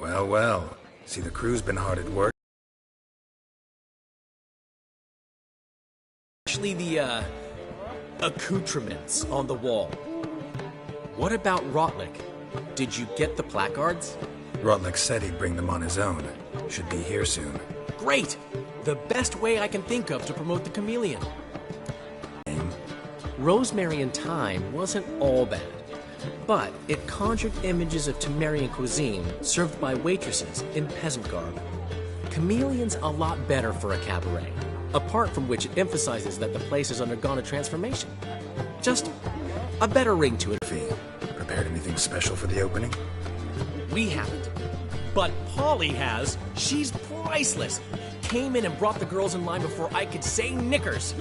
Well, well. See, the crew's been hard at work. Actually, the, accoutrements on the wall. What about Rotlick? Did you get the placards? Rotlick said he'd bring them on his own. Should be here soon. Great! The best way I can think of to promote the chameleon. Rosemary and Thyme wasn't all bad, but it conjured images of Temerian cuisine served by waitresses in peasant garb. Chameleon's a lot better for a cabaret, apart from which it emphasizes that the place has undergone a transformation. Just a better ring to it. Prepared anything special for the opening? We haven't. But Polly has. She's priceless. Came in and brought the girls in line before I could say knickers.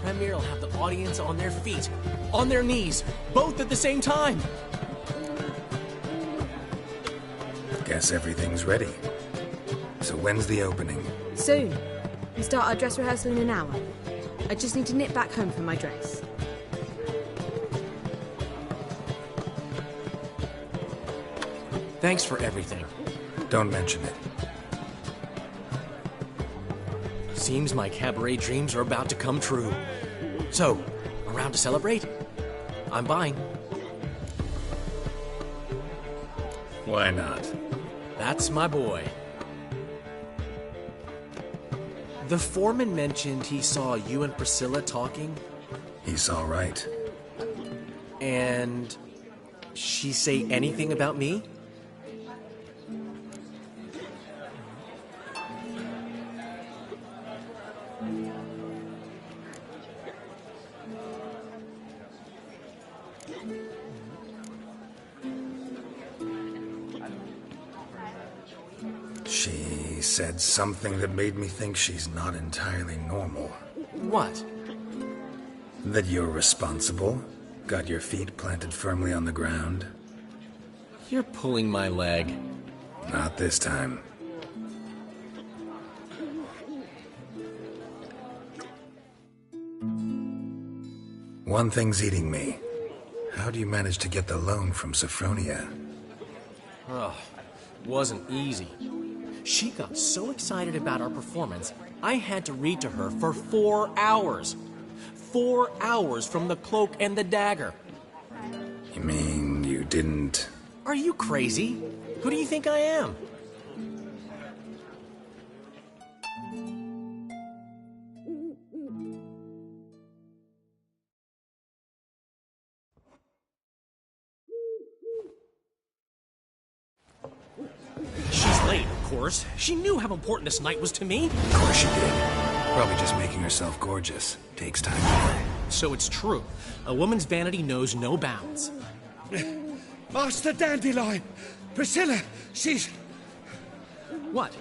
Premier will have the audience on their feet, on their knees, both at the same time. Guess everything's ready. So when's the opening? Soon. We start our dress rehearsal in an hour. I just need to nip back home for my dress. Thanks for everything. Don't mention it. Seems my cabaret dreams are about to come true. So, around to celebrate? I'm buying. Why not? That's my boy. The foreman mentioned he saw you and Priscilla talking. He's all right. And she say anything about me? She said something that made me think she's not entirely normal. What? That you're responsible, got your feet planted firmly on the ground. You're pulling my leg. Not this time. One thing's eating me. How do you manage to get the loan from Sophronia? Oh, wasn't easy. She got so excited about our performance, I had to read to her for 4 hours. 4 hours from the Cloak and the Dagger. You mean you didn't... Are you crazy? Who do you think I am? She's late, of course. She knew how important this night was to me. Of course she did. Probably just making herself gorgeous. Takes time. So it's true. A woman's vanity knows no bounds. Master Dandelion! Priscilla, she's... What?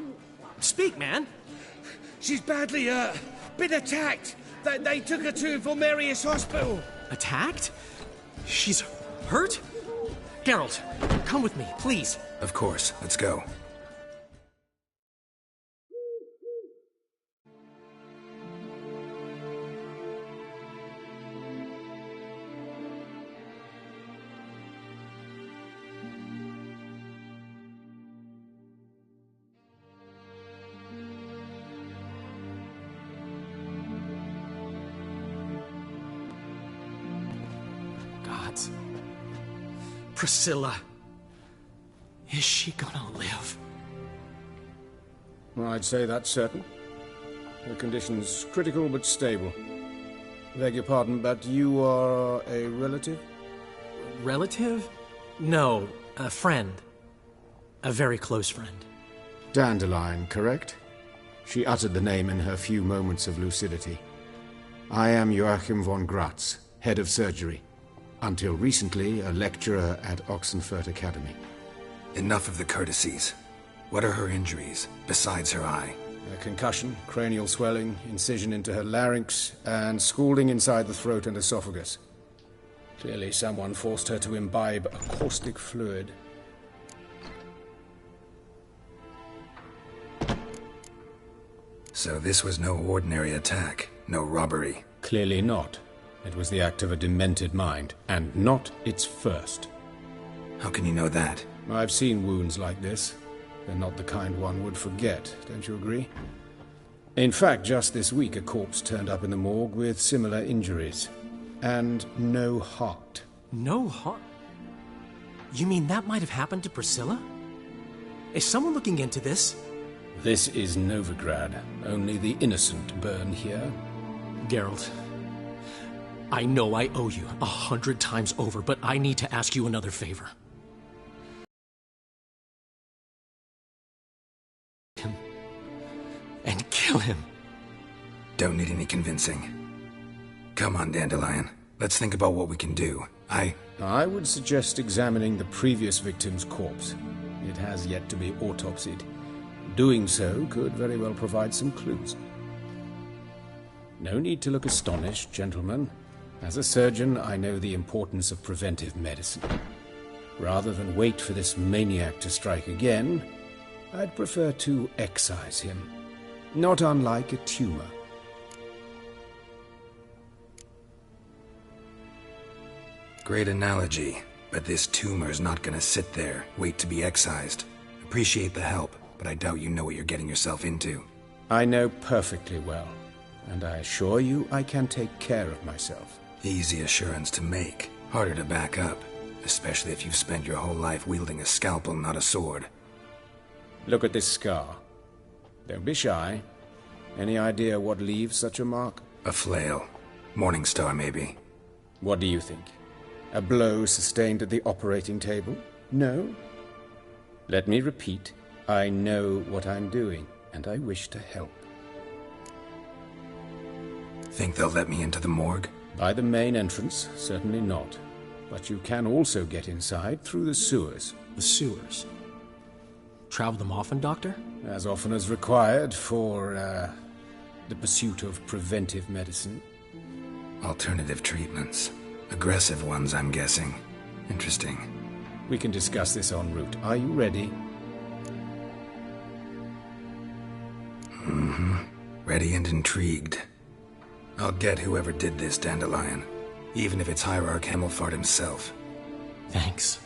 Speak, man. She's badly, been attacked. They took her to Vulmerius Hospital. Attacked? She's hurt? Geralt, come with me, please. Of course. Let's go. Gods. Priscilla. Is she gonna live? I'd say that's certain. Her condition's critical but stable. Beg your pardon, but you are a relative? Relative? No, a friend. A very close friend. Dandelion, correct? She uttered the name in her few moments of lucidity. I am Joachim von Gratz, head of surgery. Until recently, a lecturer at Oxenfurt Academy. Enough of the courtesies. What are her injuries, besides her eye? A concussion, cranial swelling, incision into her larynx, and scalding inside the throat and esophagus. Clearly someone forced her to imbibe a caustic fluid. So this was no ordinary attack, no robbery. Clearly not. It was the act of a demented mind, and not its first. How can you know that? I've seen wounds like this. They're not the kind one would forget, don't you agree? In fact, just this week a corpse turned up in the morgue with similar injuries. And no heart. No heart? You mean that might have happened to Priscilla? Is someone looking into this? This is Novigrad. Only the innocent burn here. Geralt, I know I owe you 100 times over, but I need to ask you another favor. And kill him. Don't need any convincing. Come on, Dandelion. Let's think about what we can do. I would suggest examining the previous victim's corpse. It has yet to be autopsied. Doing so could very well provide some clues. No need to look astonished, gentlemen. As a surgeon, I know the importance of preventive medicine. Rather than wait for this maniac to strike again, I'd prefer to excise him. Not unlike a tumor. Great analogy, but this tumor's not gonna sit there, wait to be excised. Appreciate the help, but I doubt you know what you're getting yourself into. I know perfectly well, and I assure you I can take care of myself. Easy assurance to make, harder to back up, especially if you've spent your whole life wielding a scalpel, not a sword. Look at this scar. Don't be shy. Any idea what leaves such a mark? A flail. Morning Star, maybe. What do you think? A blow sustained at the operating table? No? Let me repeat. I know what I'm doing, and I wish to help. Think they'll let me into the morgue? By the main entrance, certainly not. But you can also get inside through the sewers. The sewers? Travel them often, Doctor? As often as required for, the pursuit of preventive medicine. Alternative treatments. Aggressive ones, I'm guessing. Interesting. We can discuss this en route. Are you ready? Mm-hmm. Ready and intrigued. I'll get whoever did this, Dandelion. Even if it's Hierarch Himmelfart himself. Thanks.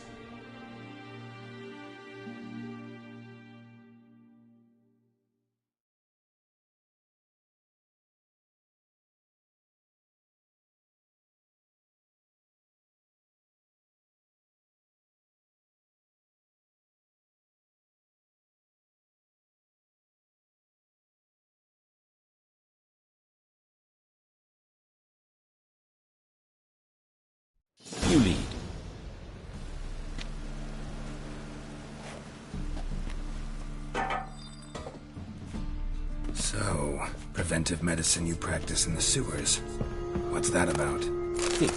You lead. So, preventive medicine you practice in the sewers. What's that about? Think.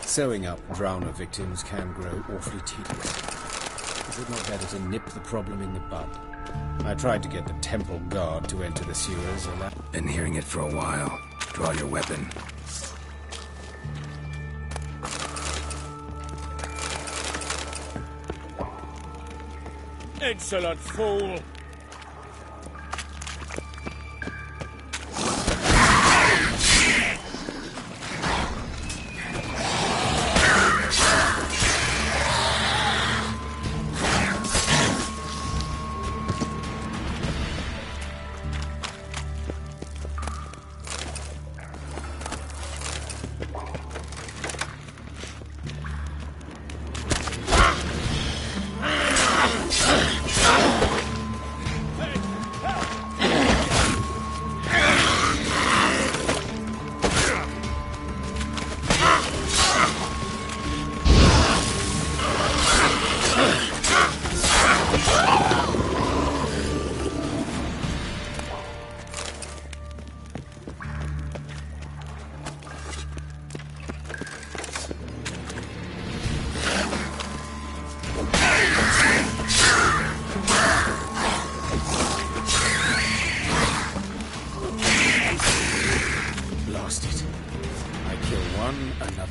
Sewing up drowner victims can grow awfully tedious. Is it not better to nip the problem in the bud? I tried to get the temple guard to enter the sewers, and that... Been hearing it for a while. Draw your weapon. Insolent fool!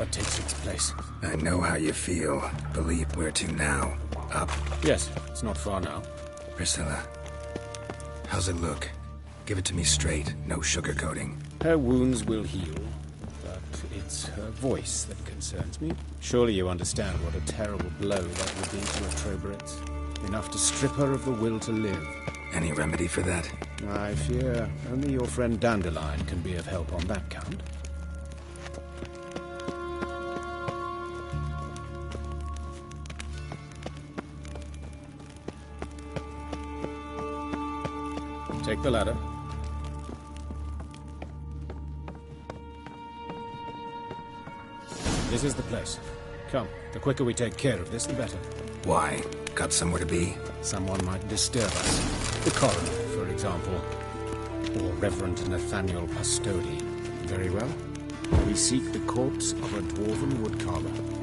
Takes its place. I know how you feel. Believe where to now. Up? Yes, it's not far now. Priscilla, how's it look? Give it to me straight, no sugarcoating. Her wounds will heal, but it's her voice that concerns me. Surely you understand what a terrible blow that would be to her Trobrechts. Enough to strip her of the will to live. Any remedy for that? I fear only your friend Dandelion can be of help on that count. Take the ladder. This is the place. Come, the quicker we take care of this, the better. Why? Got somewhere to be? Someone might disturb us. The coroner, for example. Or Reverend Nathaniel Pastodi. Very well. We seek the corpse of a dwarven woodcarver.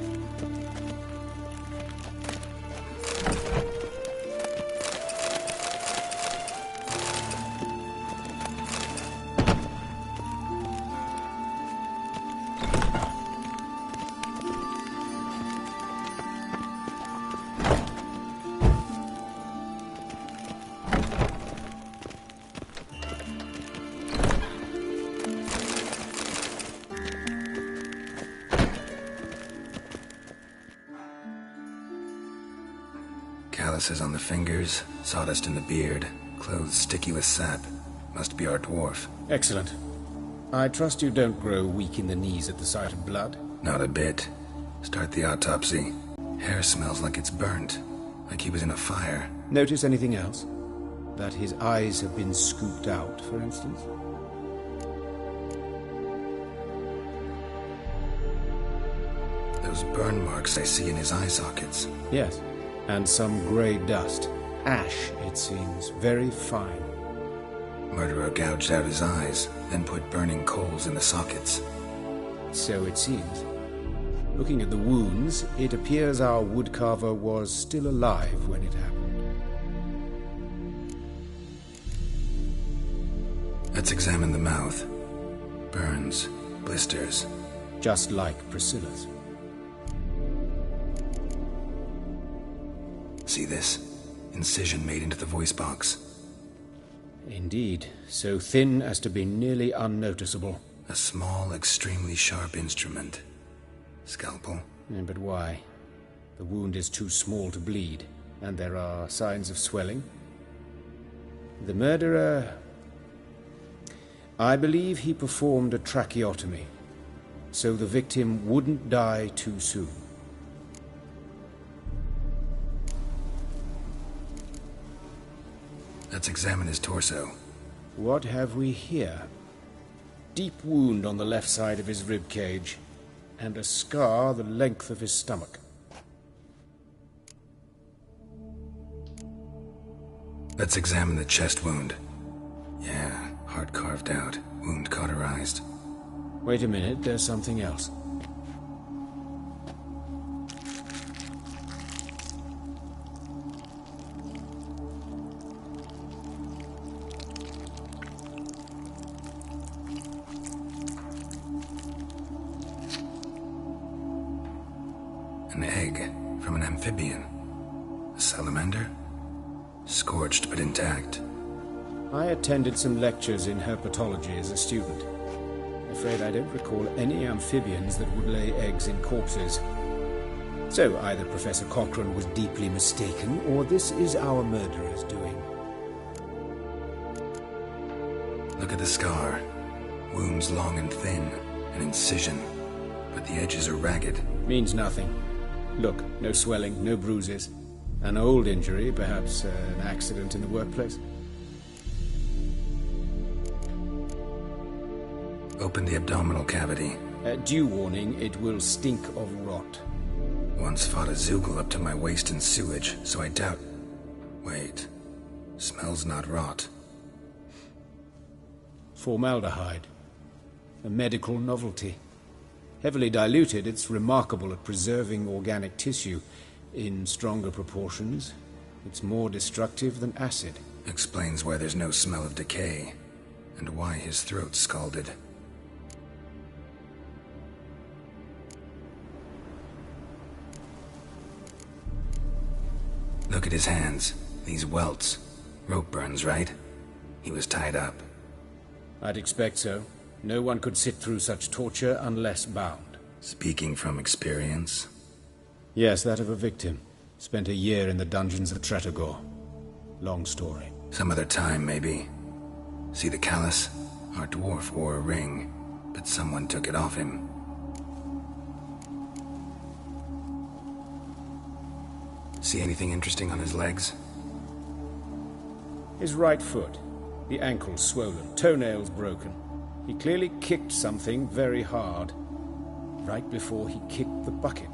Calluses on the fingers, sawdust in the beard, clothes sticky with sap. Must be our dwarf. Excellent. I trust you don't grow weak in the knees at the sight of blood. Not a bit. Start the autopsy. Hair smells like it's burnt. Like he was in a fire. Notice anything else? That his eyes have been scooped out, for instance? Those burn marks I see in his eye sockets. Yes. And some grey dust. Ash, it seems. Very fine. Murderer gouged out his eyes, then put burning coals in the sockets. So it seems. Looking at the wounds, it appears our woodcarver was still alive when it happened. Let's examine the mouth. Burns, blisters. Just like Priscilla's. See this? Incision made into the voice box. Indeed, so thin as to be nearly unnoticeable. A small, extremely sharp instrument. Scalpel? But why? The wound is too small to bleed, and there are signs of swelling. The murderer... I believe he performed a tracheotomy, so the victim wouldn't die too soon. Let's examine his torso. What have we here? Deep wound on the left side of his rib cage, and a scar the length of his stomach. Let's examine the chest wound. Yeah, heart carved out, wound cauterized. Wait a minute, there's something else. An egg from an amphibian. A salamander? Scorched but intact. I attended some lectures in herpetology as a student. I'm afraid I don't recall any amphibians that would lay eggs in corpses. So either Professor Cochrane was deeply mistaken, or this is our murderer's doing. Look at the scar. Wounds long and thin. An incision. But the edges are ragged. Means nothing. Look, no swelling, no bruises. An old injury, perhaps an accident in the workplace. Open the abdominal cavity. Due warning, it will stink of rot. Once fought a Zoogle up to my waist in sewage, so I doubt... Wait. Smells not rot. Formaldehyde. A medical novelty. Heavily diluted, it's remarkable at preserving organic tissue. In stronger proportions, it's more destructive than acid. Explains why there's no smell of decay, and why his throat's scalded. Look at his hands. These welts. Rope burns, right? He was tied up. I'd expect so. No one could sit through such torture unless bound. Speaking from experience? Yes, that of a victim. Spent a year in the dungeons of Tretogor. Long story. Some other time, maybe. See the callus? Our dwarf wore a ring, but someone took it off him. See anything interesting on his legs? His right foot. The ankle swollen, toenails broken. He clearly kicked something very hard. Right before he kicked the bucket.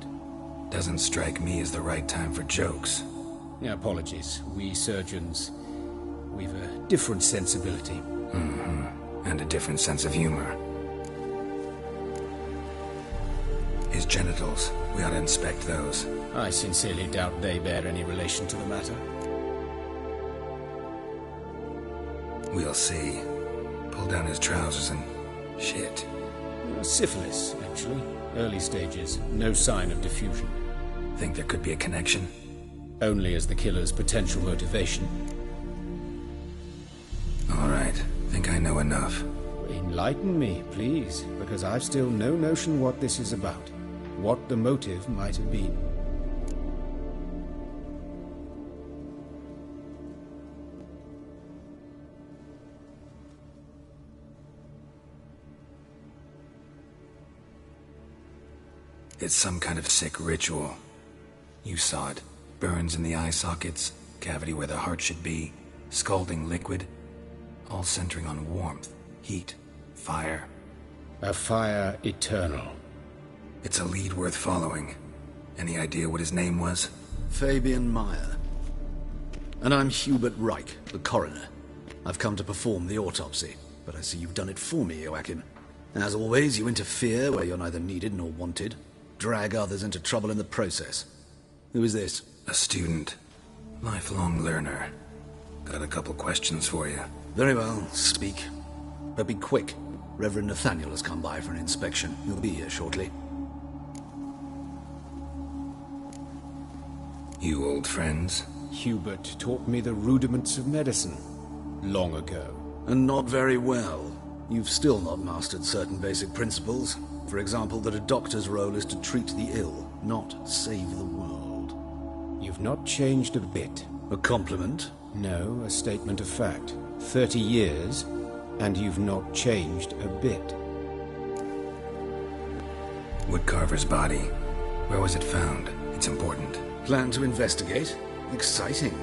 Doesn't strike me as the right time for jokes. Yeah, apologies. We surgeons, we've a different sensibility. And a different sense of humor. His genitals, we ought to inspect those. I sincerely doubt they bear any relation to the matter. We'll see. Pull down his trousers and... shit. Syphilis, actually. Early stages. No sign of diffusion. Think there could be a connection? Only as the killer's potential motivation. All right. Think I know enough. Enlighten me, please, because I've still no notion what this is about. What the motive might have been. It's some kind of sick ritual. You saw it. Burns in the eye sockets, cavity where the heart should be, scalding liquid, all centering on warmth, heat, fire. A fire eternal. It's a lead worth following. Any idea what his name was? Fabian Meyer. And I'm Hubert Reich, the coroner. I've come to perform the autopsy, but I see you've done it for me, Joachim. As always, you interfere where you're neither needed nor wanted. Drag others into trouble in the process. Who is this? A student. Lifelong learner. Got a couple questions for you. Very well, speak. But be quick. Reverend Nathaniel has come by for an inspection. He'll be here shortly. You old friends? Hubert taught me the rudiments of medicine. Long ago. And not very well. You've still not mastered certain basic principles. For example, that a doctor's role is to treat the ill, not save the world. You've not changed a bit. A compliment? No, a statement of fact. 30 years, and you've not changed a bit. Woodcarver's body. Where was it found? It's important. Plan to investigate? Exciting.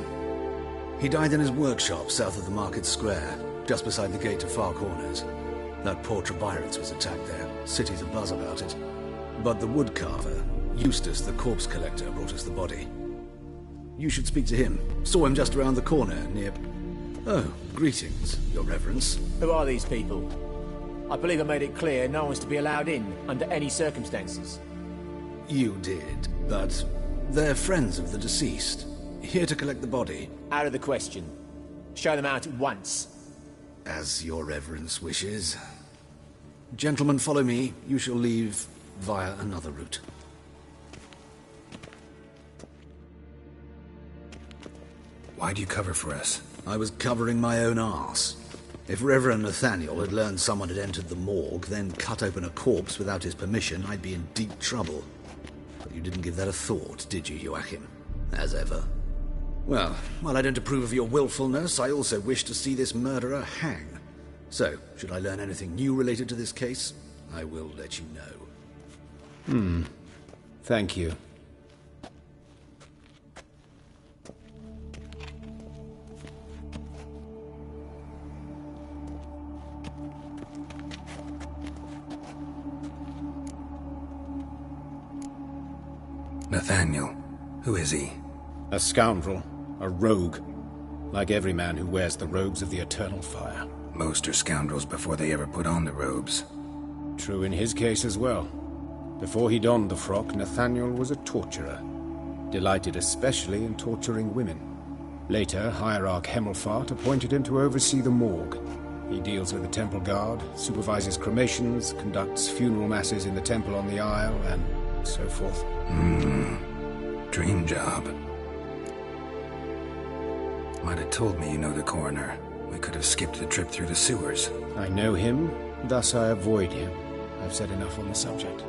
He died in his workshop south of the market square, just beside the gate to Far Corners. That poor Trebirates was attacked there. City's abuzz about it. But the woodcarver, Eustace the corpse collector, brought us the body. You should speak to him. Saw him just around the corner near... Oh, greetings, Your Reverence. Who are these people? I believe I made it clear no one's to be allowed in under any circumstances. You did, but they're friends of the deceased. Here to collect the body. Out of the question. Show them out at once. As Your Reverence wishes. Gentlemen, follow me. You shall leave via another route. Why'd you cover for us? I was covering my own arse. If Reverend Nathaniel had learned someone had entered the morgue, then cut open a corpse without his permission, I'd be in deep trouble. But you didn't give that a thought, did you, Joachim? As ever. Well, while I don't approve of your willfulness, I also wish to see this murderer hang. So, should I learn anything new related to this case, I will let you know. Thank you. Nathaniel. Who is he? A scoundrel. A rogue. Like every man who wears the robes of the eternal fire. Most are scoundrels before they ever put on the robes. True in his case as well. Before he donned the frock, Nathaniel was a torturer. Delighted especially in torturing women. Later, Hierarch Hemmelfart appointed him to oversee the morgue. He deals with the temple guard, supervises cremations, conducts funeral masses in the temple on the Isle, and so forth. Dream job. Might have told me you know the coroner. We could have skipped the trip through the sewers. I know him, thus I avoid him. I've said enough on the subject.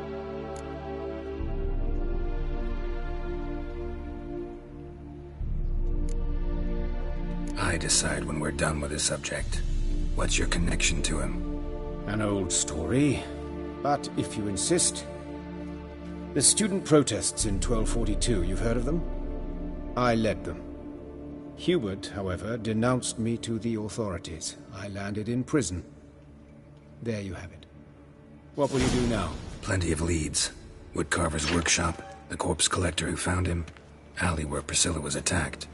I decide when we're done with the subject. What's your connection to him? An old story, but if you insist... The student protests in 1242, you've heard of them? I led them. Hubert, however, denounced me to the authorities. I landed in prison. There you have it. What will you do now? Plenty of leads. Woodcarver's workshop, the corpse collector who found him, alley where Priscilla was attacked.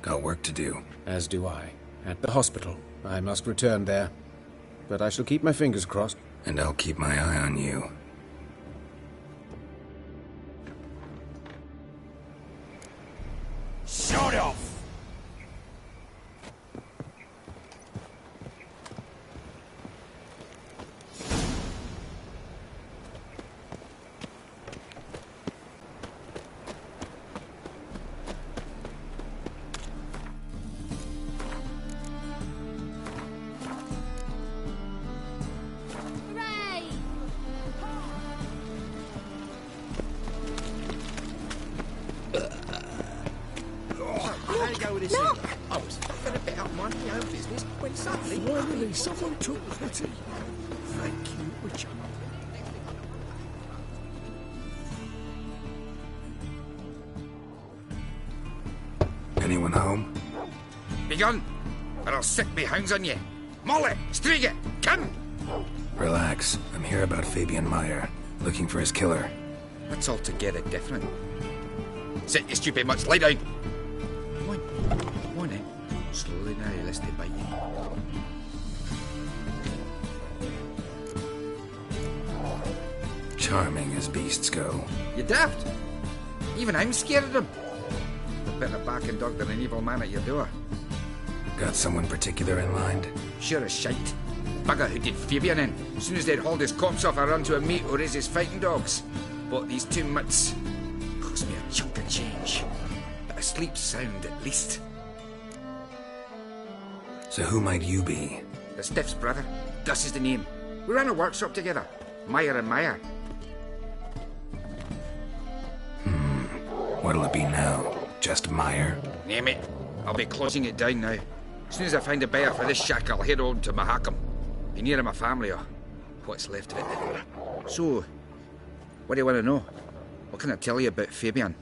Got work to do. As do I. At the hospital. I must return there. But I shall keep my fingers crossed. And I'll keep my eye on you. Shut off! Finally, someone took pity. Thank you, Witcher. Anyone home? Begun, or I'll sick me hounds on you. Molly, Striga, come! Relax. I'm here about Fabian Meyer, looking for his killer. That's altogether different. Sit, you stupid much, lie down. Come on then. Slowly now, lest they bite you. Charming as beasts go. You daft? Even I'm scared of them. A better barking dog than an evil man at your door. Got someone particular in mind? Sure as shite. Bugger who did Fabian in. As soon as they'd hauled his corpse off, I run to a mate who raises fighting dogs. Bought these 2 mutts. Cost me a chunk of change. But I sleep sound at least. So who might you be? The Stiff's brother. Das is the name. We ran a workshop together. Meyer and Meyer. What'll it be now? Just Meyer? Name it. I'll be closing it down now. As soon as I find a buyer for this shack, I'll head on to Mahakam. Be near my family, or what's left of it. So, what do you want to know? What can I tell you about Fabian?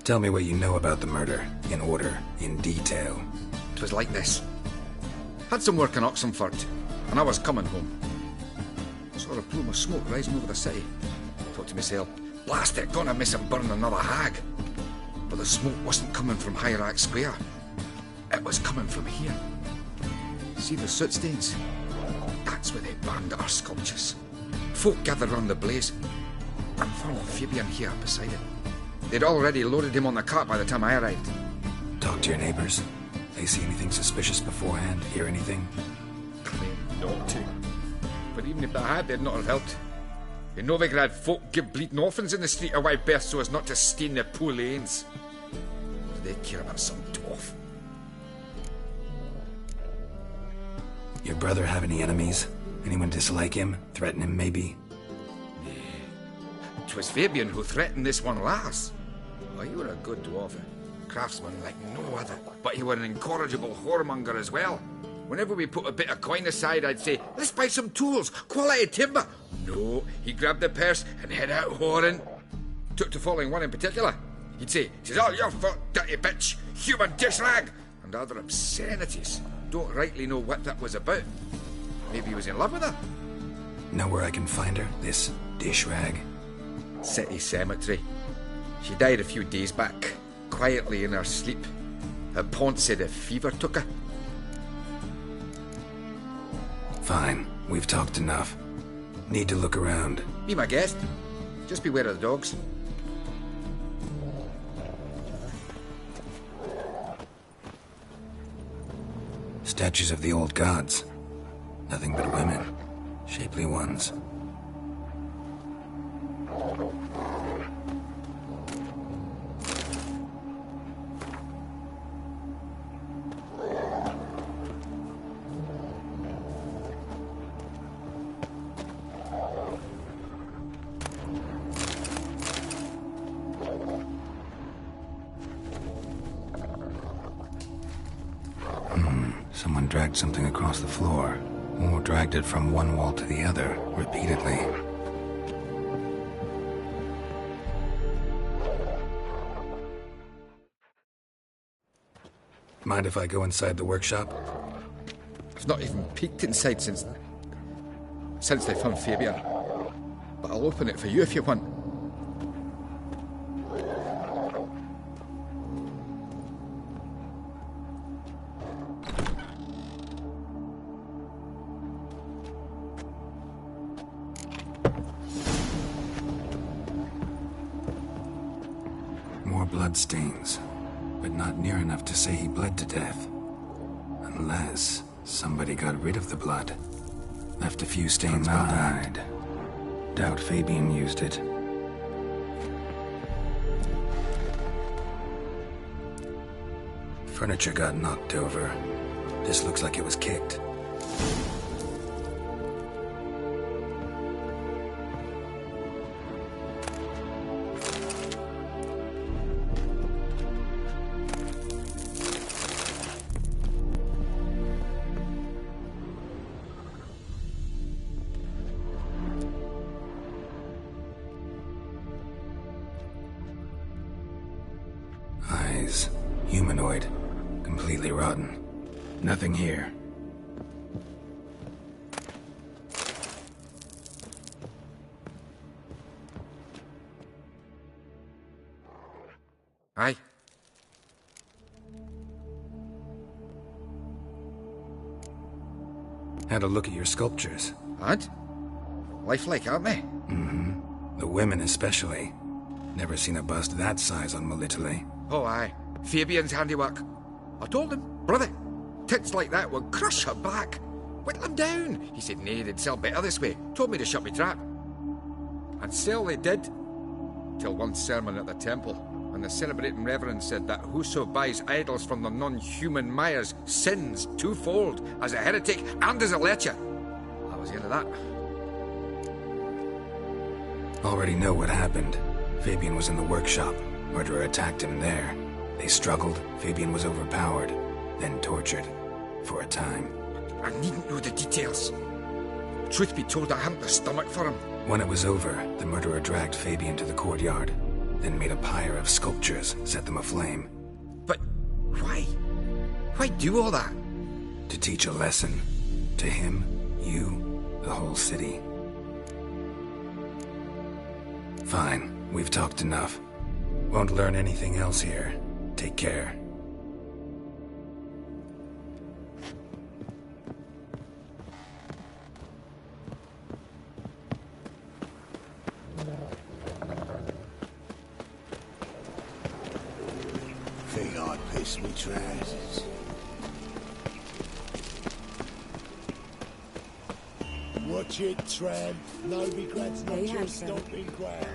Tell me what you know about the murder, in order, in detail. It was like this. Had some work in Oxenfurt, and I was coming home. Saw a plume of smoke rising over the city. Thought to myself, blast it, gonna miss and burn another hag. But the smoke wasn't coming from Hierarch Square. It was coming from here. See the soot stains? That's where they burned our sculptures. Folk gathered round the blaze, and found Fabian here beside it. They'd already loaded him on the cart by the time I arrived. Talk to your neighbors. They see anything suspicious beforehand? Hear anything? Claim not to. But even if they had, they'd not have helped. In Novigrad, folk give bleeding orphans in the street a wide berth so as not to stain their poor lanes. What do they care about some dwarf? Your brother have any enemies? Anyone dislike him? Threaten him, maybe? 'Twas Fabian who threatened this one last. Oh, you were a good dwarf, a craftsman like no other. But you were an incorrigible whoremonger as well. Whenever we put a bit of coin aside, I'd say, let's buy some tools, quality timber. No, he grabbed the purse and head out whoring. Took to following one in particular. He'd say, "'Tis all your fault, dirty bitch, human dish rag," and other obscenities. Don't rightly know what that was about. Maybe he was in love with her. Know where I can find her? This dish rag? City cemetery. She died a few days back, quietly in her sleep. Her pont said a fever took her. Fine. We've talked enough. Need to look around. Be my guest. Just beware of the dogs. Statues of the old gods. Nothing but women. Shapely ones. Someone dragged something across the floor, or dragged it from one wall to the other, repeatedly. Mind if I go inside the workshop? I've not even peeked inside since they found Fabian. But I'll open it for you if you want. More bloodstains, but not near enough to say he bled to death. Unless somebody got rid of the blood. Left a few stains behind. Doubt Fabian used it. Furniture got knocked over. This looks like it was kicked. Eyes. Humanoid. Completely rotten. Nothing here. Aye. Had a look at your sculptures. And? Lifelike, aren't they? The women especially. Never seen a bust that size on Melitele. Oh, aye. Fabian's handiwork. I told him, brother, tits like that would crush her back. Whittle him down. He said, nay, they'd sell better this way. Told me to shut me trap. And sell they did. Till one sermon at the temple, and the celebrating reverend said that whoso buys idols from the non-human Myers sins twofold, as a heretic and as a lecher. That was the end of that. Already know what happened. Fabian was in the workshop. Murderer attacked him there. They struggled. Fabian was overpowered, then tortured. For a time. I needn't know the details. Truth be told, I hadn't the stomach for him. When it was over, the murderer dragged Fabian to the courtyard, then made a pyre of sculptures, set them aflame. But why? Why do all that? To teach a lesson. To him, you, the whole city. Fine, we've talked enough. Won't learn anything else here. Take care. Think I'd piss me trousers. Watch it, tramp. No regrets, not your stomping ground.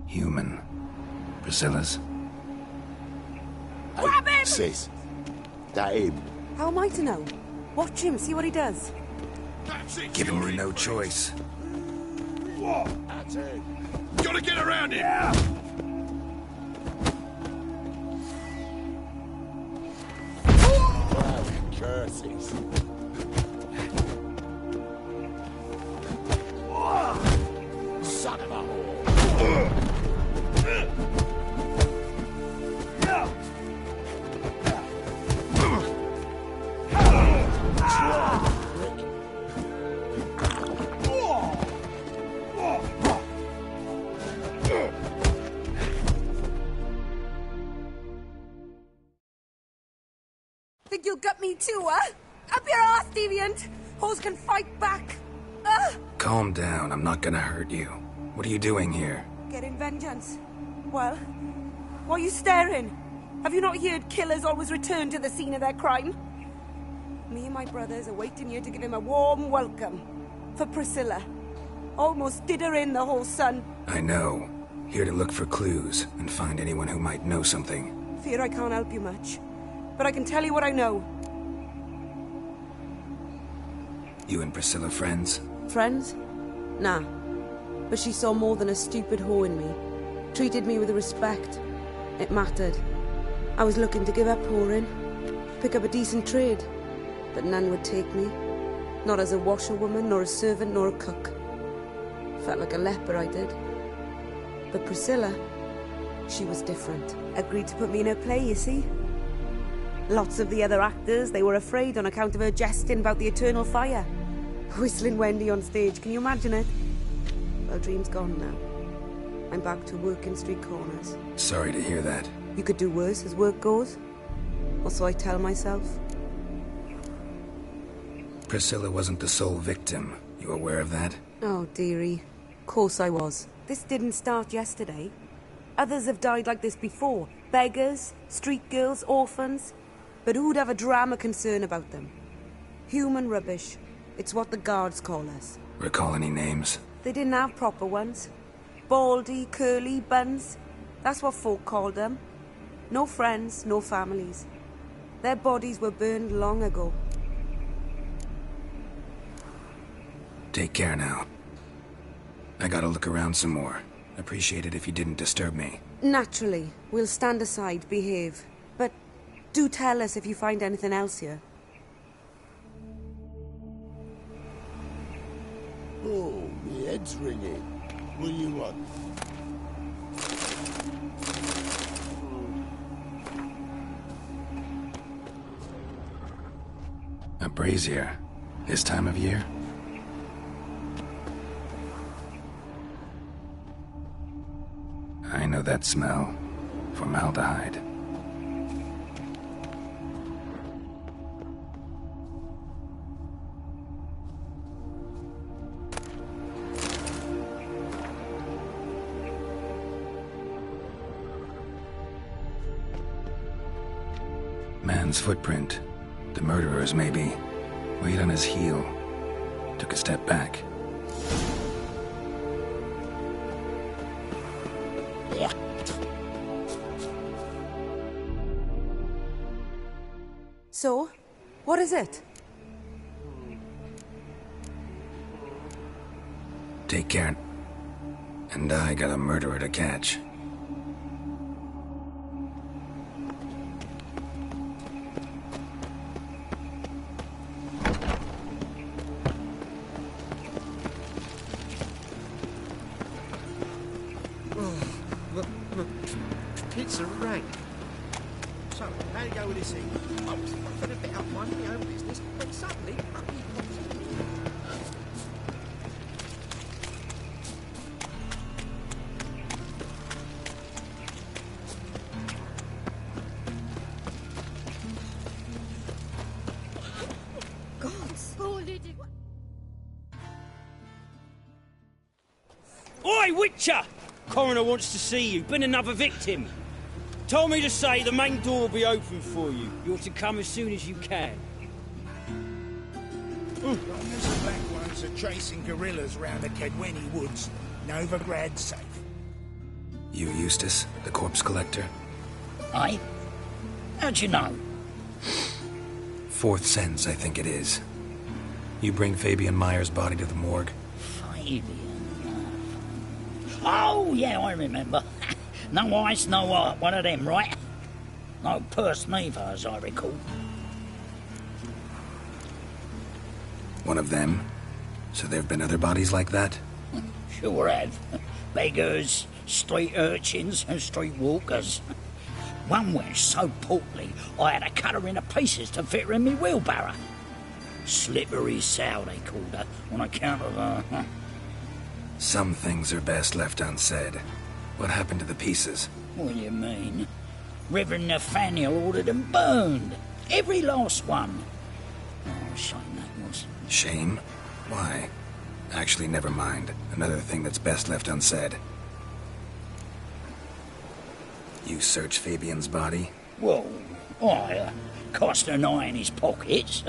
Human. Priscilla's? Grab him! Sis, that him? How am I to know? Watch him, see what he does. Giving me no choice. What? That's it. Gotta get around him! Yeah. Wow, curses. Son of a whore. Think you'll gut me too, huh? Up your ass, deviant! Hoes can fight back! Calm down, I'm not gonna hurt you. What are you doing here? Getting vengeance. Well, why are you staring? Have you not heard killers always return to the scene of their crime? Me and my brothers are waiting here to give him a warm welcome. For Priscilla. Almost did her in, the whole son. I know. Here to look for clues and find anyone who might know something. Fear I can't help you much. But I can tell you what I know. You and Priscilla friends? Friends? Nah. But she saw more than a stupid whore in me. Treated me with respect. It mattered. I was looking to give up pouring, pick up a decent trade, but none would take me. Not as a washerwoman, nor a servant, nor a cook. Felt like a leper, I did. But Priscilla, she was different. Agreed to put me in her play, you see. Lots of the other actors, they were afraid on account of her jesting about the eternal fire. Whistling Wendy on stage, can you imagine it? Well, dream's gone now. I'm back to working street corners. Sorry to hear that. You could do worse as work goes. Or so I tell myself. Priscilla wasn't the sole victim. You aware of that? Oh, dearie. Of course I was. This didn't start yesterday. Others have died like this before. Beggars, street girls, orphans. But who'd have a drama concern about them? Human rubbish. It's what the guards call us. Recall any names? They didn't have proper ones. Baldy, curly, buns. That's what folk called them. No friends, no families. Their bodies were burned long ago. Take care now. I gotta look around some more. Appreciate it if you didn't disturb me. Naturally. We'll stand aside, behave. But do tell us if you find anything else here. Oh, my head's ringing. What do you want? A brazier. This time of year? I know that smell. Formaldehyde. Man's footprint. The murderer's, maybe. Weight on his heel. Took a step back. So, what is it? Take care. And I got a murderer to catch. It's a rank. So, how do you go with this thing? I was offered a bit up my own business, but suddenly, up he pops in. Oi, Withcher! Coroner wants to see you. Been another victim. Told me to say the main door will be open for you. You're to come as soon as you can. Long as the black ones are chasing guerrillas round the Kedweni woods, Novigrad's safe. You Eustace, the corpse collector? Aye? How'd you know? Fourth sense, I think it is. You bring Fabian Meyer's body to the morgue? Fabian? Oh, yeah, I remember. No eyes, no heart, one of them, right? No purse neither, as I recall. One of them? So there have been other bodies like that? Sure have. Beggars, street urchins, and street walkers. One went so portly, I had to cut her into pieces to fit her in me wheelbarrow. Slippery sow, they called her, on account of her. Some things are best left unsaid. What happened to the pieces? What do you mean? Reverend Nathaniel ordered them burned. Every last one. Oh, shame that was. Shame? Why? Actually, never mind. Another thing that's best left unsaid. You searched Fabian's body? Well, I cast an eye in his pockets.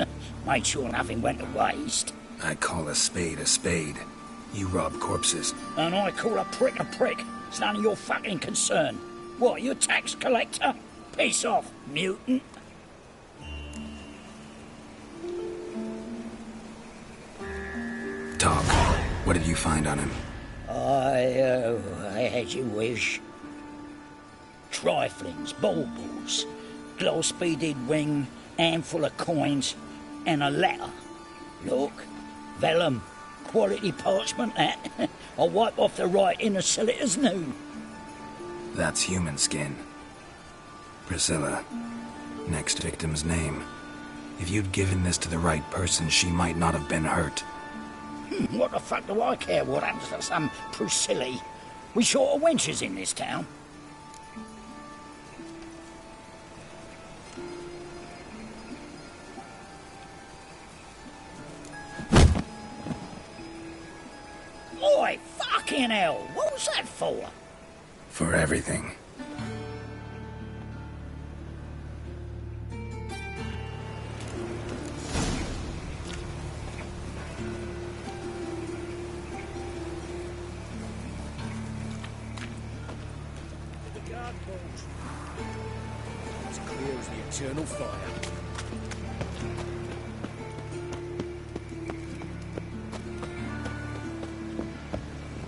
Made sure nothing went to waste. I call a spade a spade. You rob corpses. And I call a prick a prick. It's none of your fucking concern. What, you a tax collector? Piss off, mutant. Talk. What did you find on him? I had you wish. Triflings, baubles, glass-beaded ring, handful of coins, and a letter. Look, vellum, quality parchment that. I'll wipe off the writing and sell it as new. That's human skin. Priscilla. Next victim's name. If you'd given this to the right person, she might not have been hurt. What the fuck do I care what happens to some Priscilla? We short of wenches in this town. Oi, fucking hell! What was that for? For everything. As clear as the eternal fire.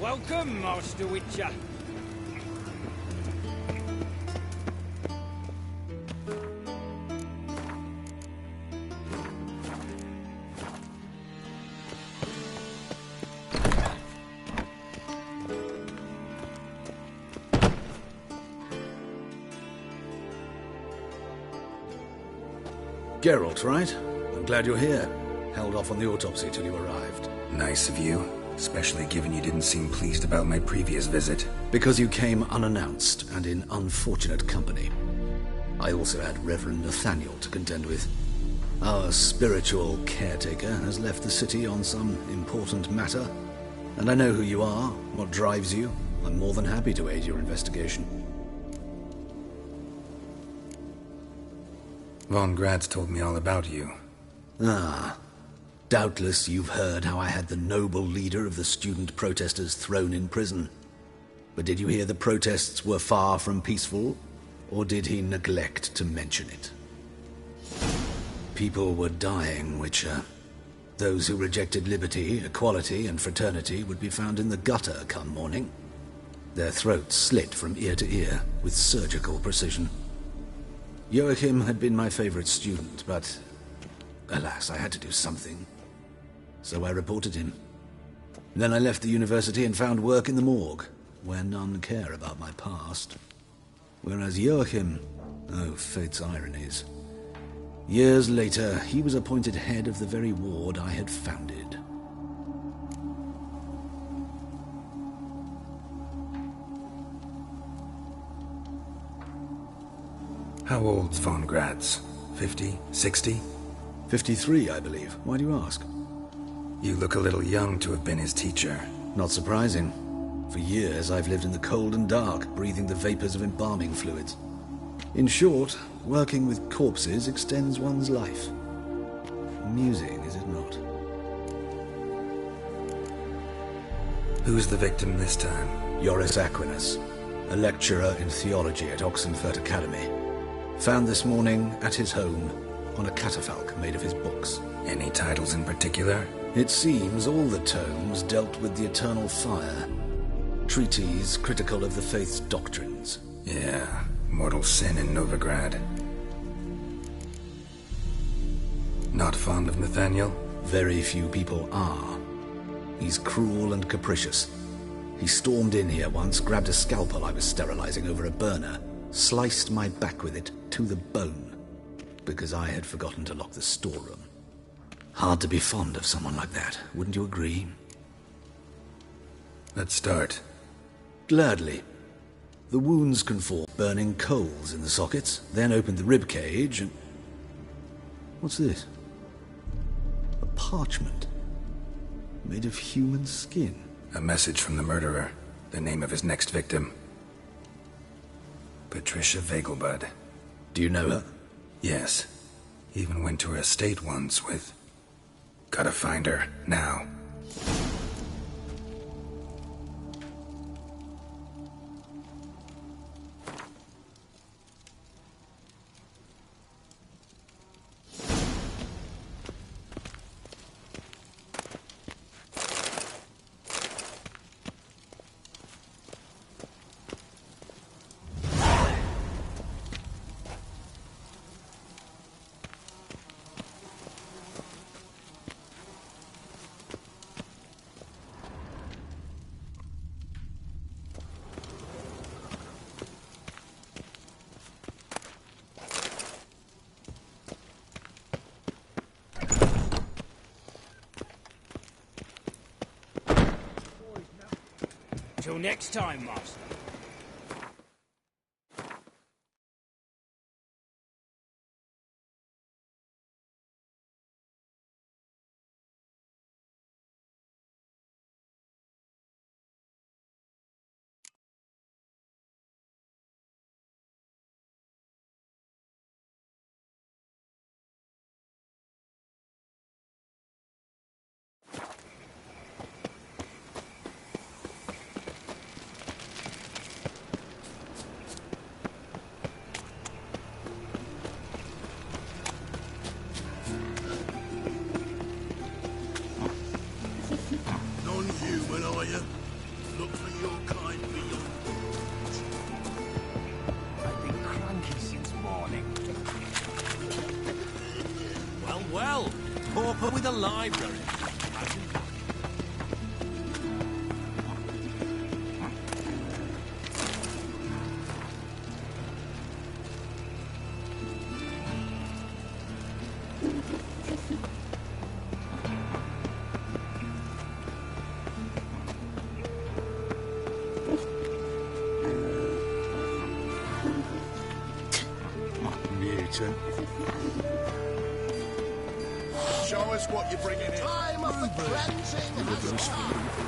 Welcome, Master Witcher. Geralt, right? I'm glad you're here. Held off on the autopsy till you arrived. Nice of you, especially given you didn't seem pleased about my previous visit. Because you came unannounced and in unfortunate company. I also had Reverend Nathaniel to contend with. Our spiritual caretaker has left the city on some important matter. And I know who you are, what drives you. I'm more than happy to aid your investigation. Von Gratz told me all about you. Ah. Doubtless you've heard how I had the noble leader of the student protesters thrown in prison. But did you hear the protests were far from peaceful? Or did he neglect to mention it? People were dying, Witcher. Those who rejected liberty, equality, and fraternity would be found in the gutter come morning. Their throats slit from ear to ear with surgical precision. Joachim had been my favorite student, but alas, I had to do something. So I reported him. Then I left the university and found work in the morgue, where none care about my past. Whereas Joachim, oh, fate's ironies. Years later, he was appointed head of the very ward I had founded. How old's Von Gratz? 50? 60? 53, I believe. Why do you ask? You look a little young to have been his teacher. Not surprising. For years, I've lived in the cold and dark, breathing the vapors of embalming fluids. In short, working with corpses extends one's life. Amusing, is it not? Who's the victim this time? Joris Aquinas, a lecturer in theology at Oxenfurt Academy. Found this morning at his home on a catafalque made of his books. Any titles in particular? It seems all the tomes dealt with the eternal fire. Treatises critical of the faith's doctrines. Yeah, mortal sin in Novigrad. Not fond of Nathaniel? Very few people are. He's cruel and capricious. He stormed in here once, grabbed a scalpel I was sterilizing over a burner, sliced my back with it to the bone, because I had forgotten to lock the storeroom. Hard to be fond of someone like that, wouldn't you agree? Let's start. Gladly. The wounds can form burning coals in the sockets, then opened the rib cage and... What's this? A parchment. Made of human skin. A message from the murderer. The name of his next victim. Patricia Vegelbud. Do you know her? Yes. Even went to her estate once with... Gotta find her, now. Till next time, Master. Non-human, are you? Look for your kind beyond. I've been cranky since morning. Well, well. Pauper with a library. Mutant. Show us what you're bringing in. Time of the cleansing has come.